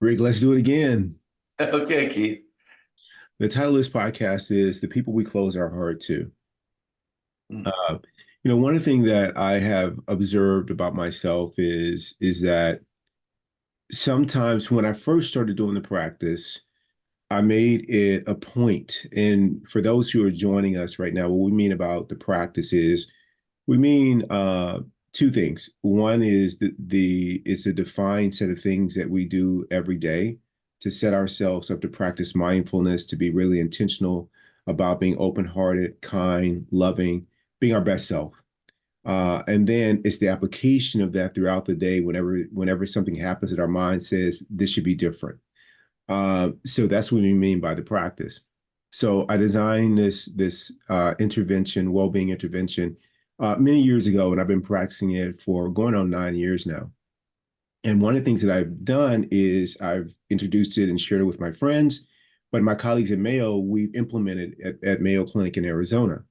Rick, let's do it again. Okay, Keith. The title of this podcast is The People We Close Our Heart To. Mm. Uh, one thing that I have observed about myself is that sometimes when I first started doing the practice, I made it a point. And for those who are joining us right now, what we mean about the practice is we mean two things. One is the it's a defined set of things that we do every day to set ourselves up to practice mindfulness, to be really intentional about being open-hearted, kind, loving, being our best self. And then it's the application of that throughout the day. Whenever something happens that our mind says this should be different. So that's what we mean by the practice. So I designed this intervention, well-being intervention, many years ago, and I've been practicing it for going on 9 years now. And one of the things that I've done is I've introduced it and shared it with my friends, but my colleagues at Mayo, we've implemented at Mayo Clinic in Arizona.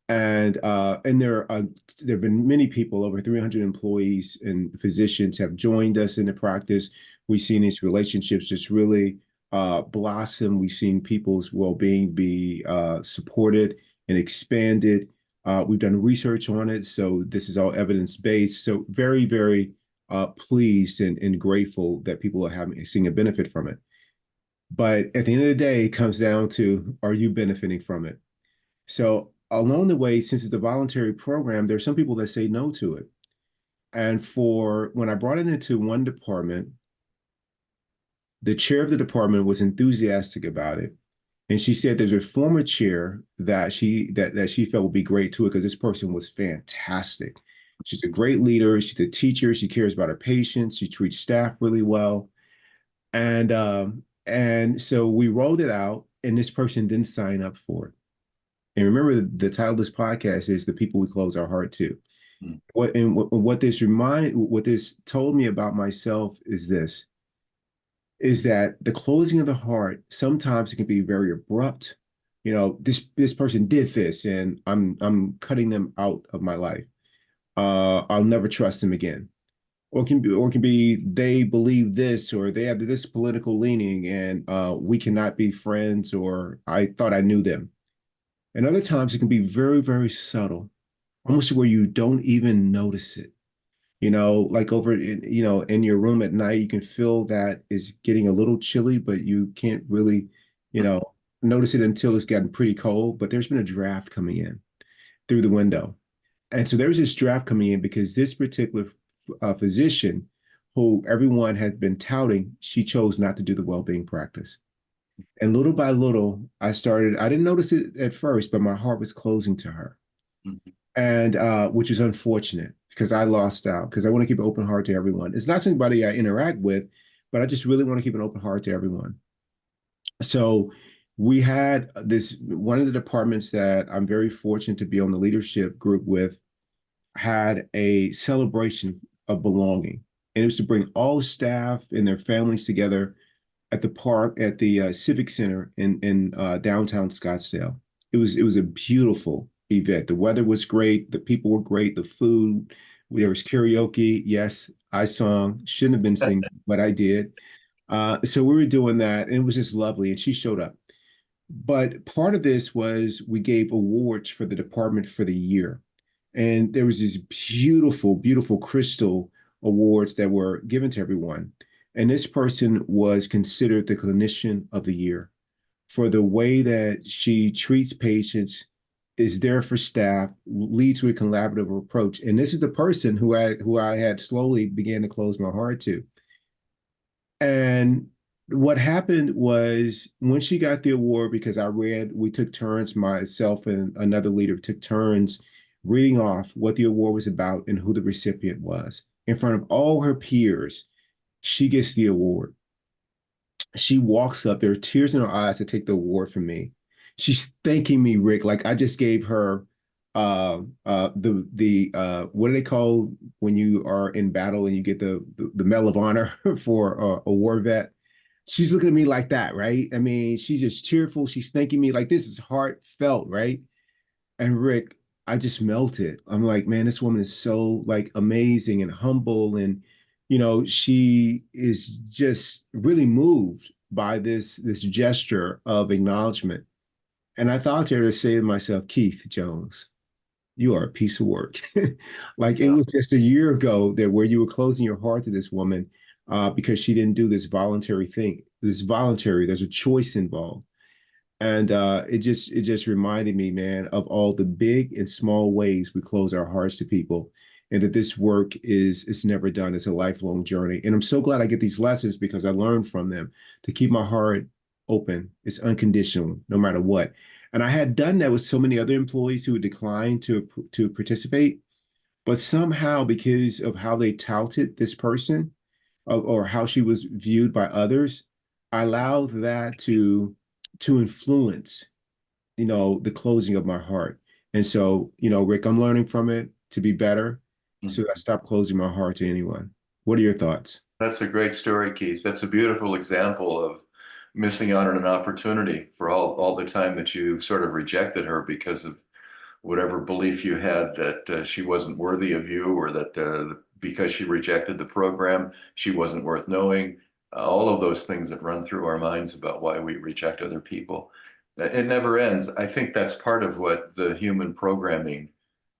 And there have been many people, over 300 employees and physicians have joined us in the practice. We've seen these relationships just really blossom. We've seen people's well-being be supported and expanded. We've done research on it, so this is all evidence-based. So very, very pleased and grateful that people are seeing a benefit from it. But at the end of the day, it comes down to, are you benefiting from it? So along the way, since it's a voluntary program, there's some people that say no to it. And for when I brought it into one department, the chair of the department was enthusiastic about it. And she said there's a former chair that she felt would be great too, because this person was fantastic. She's a great leader. She's a teacher. She cares about her patients. She treats staff really well. And so we rolled it out, and this person didn't sign up for it. And remember, the title of this podcast is "The People We Close Our Heart To." Mm. What this told me about myself is that the closing of the heart sometimes it can be very abrupt. This person did this, and I'm cutting them out of my life. I'll never trust them again. Or it can be they believe this, or they have this political leaning, and we cannot be friends, or I thought I knew them. And other times it can be very, very subtle, almost where you don't even notice it. Like in your room at night, you can feel that it's getting a little chilly, but you can't really, you know, notice it until it's gotten pretty cold. But there's been a draft coming in through the window. And so there's this draft coming in because this particular physician, who everyone had been touting, she chose not to do the well-being practice. And little by little, I didn't notice it at first, but my heart was closing to her. Mhm. And which is unfortunate because I lost out because I want to keep an open heart to everyone. It's not somebody I interact with, but I just really want to keep an open heart to everyone. So we had this one of the departments that I'm very fortunate to be on the leadership group with had a celebration of belonging. And it was to bring all staff and their families together at the park at the Civic Center in downtown Scottsdale. It was a beautiful event. The weather was great. The people were great. The food. There was karaoke. Yes, I sung. Shouldn't have been singing, but I did. So we were doing that, and it was just lovely. And she showed up. But part of this was we gave awards for the department for the year. And there was these beautiful, beautiful crystal awards that were given to everyone. And this person was considered the clinician of the year for the way that she treats patients, is there for staff, leads with a collaborative approach. And this is the person who I had slowly began to close my heart to. And what happened was when she got the award, because we took turns, myself and another leader took turns reading off what the award was about and who the recipient was. In front of all her peers, she gets the award. She walks up, there are tears in her eyes to take the award from me. She's thanking me, Rick, like I just gave her the what do they call when you are in battle and you get the Medal of Honor for a war vet? She's looking at me like that, right? I mean, she's just cheerful. She's thanking me like this is heartfelt, right? And Rick, I just melted. I'm like, man, this woman is so like amazing and humble, and she is just really moved by this gesture of acknowledgement. And I thought to her to say to myself, Keith Jones, you are a piece of work. Like it Yeah. was just a year ago that where you were closing your heart to this woman because she didn't do this voluntary thing. This voluntary, there's a choice involved. And it just reminded me, man, of all the big and small ways we close our hearts to people, and that this work is it's never done. It's a lifelong journey. And I'm so glad I get these lessons because I learned from them to keep my heart open. It's unconditional, no matter what. And I had done that with so many other employees who had declined to participate, but somehow because of how they touted this person or how she was viewed by others, I allowed that to influence, the closing of my heart. And so, Rick, I'm learning from it to be better. So I Mhm. stop closing my heart to anyone. What are your thoughts? That's a great story, Keith. That's a beautiful example of missing out on an opportunity for all the time that you sort of rejected her because of whatever belief you had that she wasn't worthy of you, or that because she rejected the program, she wasn't worth knowing. All of those things that run through our minds about why we reject other people. It never ends. I think that's part of what the human programming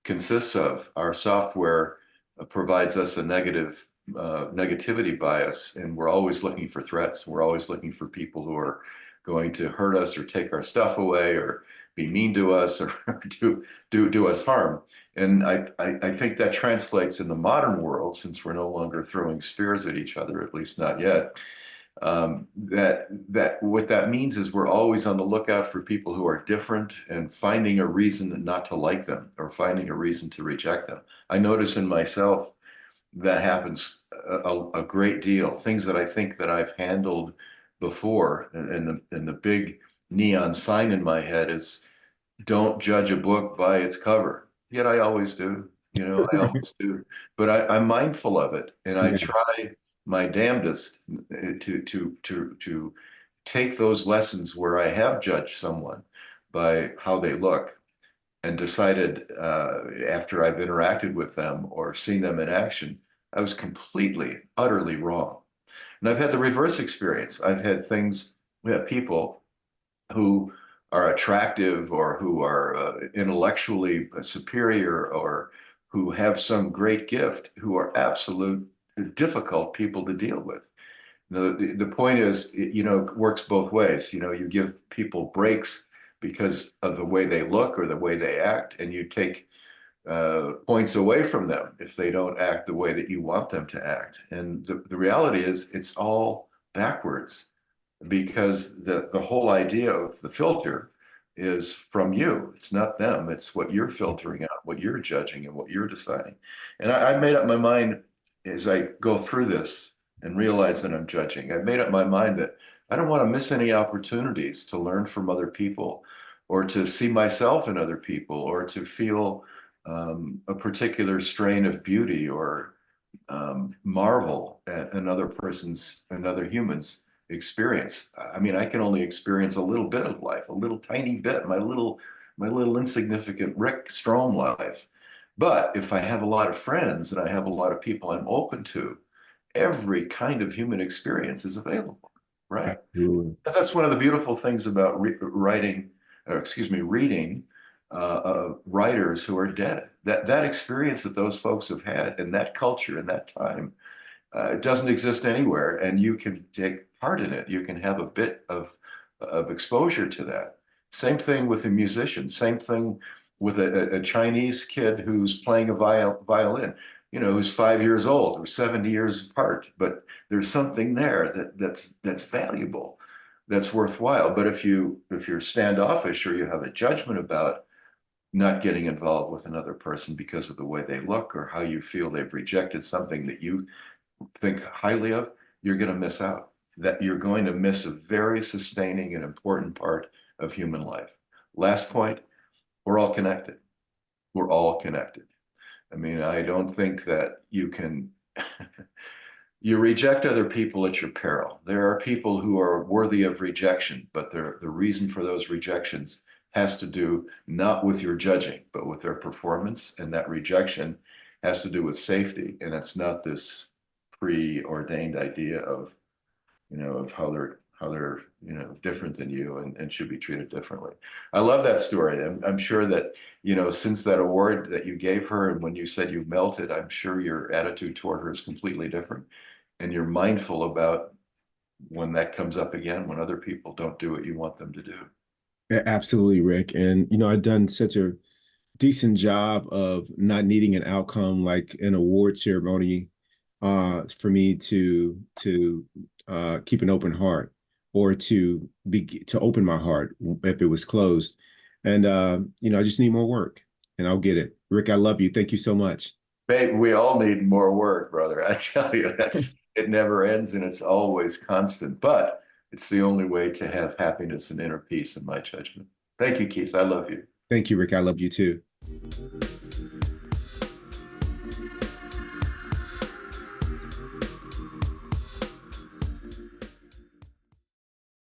consists of. Our software provides us a negativity bias, and we're always looking for threats. We're always looking for people who are going to hurt us or take our stuff away or be mean to us or do us harm. And I think that translates in the modern world, since we're no longer throwing spears at each other, at least not yet. That what that means is we're always on the lookout for people who are different and finding a reason not to like them or finding a reason to reject them. I notice in myself that happens a great deal. Things that I think that I've handled before, and the big neon sign in my head is don't judge a book by its cover. Yet I always do, I always do. But I'm mindful of it, and I Yeah. try my damnedest to take those lessons where I have judged someone by how they look and decided after I've interacted with them or seen them in action, I was completely, utterly wrong. And I've had the reverse experience. I've had things, we have people who are attractive or who are intellectually superior or who have some great gift who are absolute difficult people to deal with. The point is, it works both ways. You give people breaks because of the way they look or the way they act, and you take points away from them if they don't act the way that you want them to act. And the reality is, it's all backwards because the whole idea of the filter is from you. It's not them. It's what you're filtering out, what you're judging, and what you're deciding. And I made up my mind as I go through this and realize that I'm judging. I've made up my mind that I don't want to miss any opportunities to learn from other people or to see myself in other people or to feel a particular strain of beauty or marvel at another human's experience. I mean, I can only experience a little bit of life, a little tiny bit, my little insignificant Rick Strom life. But if I have a lot of friends and I have a lot of people I'm open to, every kind of human experience is available, right? Absolutely. That's one of the beautiful things about writing, or excuse me, reading writers who are dead. That experience that those folks have had in that culture in that time, it doesn't exist anywhere, and you can take part in it. You can have a bit of exposure to that. Same thing with a musician. Same thing with a Chinese kid who's playing a violin. Who's 5 years old or 70 years apart, but there's something there that's valuable, that's worthwhile. But if you're standoffish or you have a judgment about not getting involved with another person because of the way they look or how you feel they've rejected something that you think highly of, you're going to miss out. That you're going to miss a very sustaining and important part of human life. Last point, we're all connected. We're all connected. I mean, I don't think that you can, you reject other people at your peril. There are people who are worthy of rejection, but the reason for those rejections has to do not with your judging, but with their performance. And that rejection has to do with safety. And it's not this preordained idea of, of how they're, different than you and should be treated differently. I love that story. I'm sure that, since that award that you gave her and when you said you melted, I'm sure your attitude toward her is completely different. And you're mindful about when that comes up again, when other people don't do what you want them to do. Absolutely, Rick. And I've done such a decent job of not needing an outcome like an award ceremony for me to keep an open heart or to open my heart if it was closed. And I just need more work and I'll get it. Rick, I love you. Thank you so much. Babe, we all need more work, brother. I tell you, it never ends and it's always constant, but it's the only way to have happiness and inner peace, in my judgment. Thank you, Keith. I love you. Thank you, Rick. I love you too.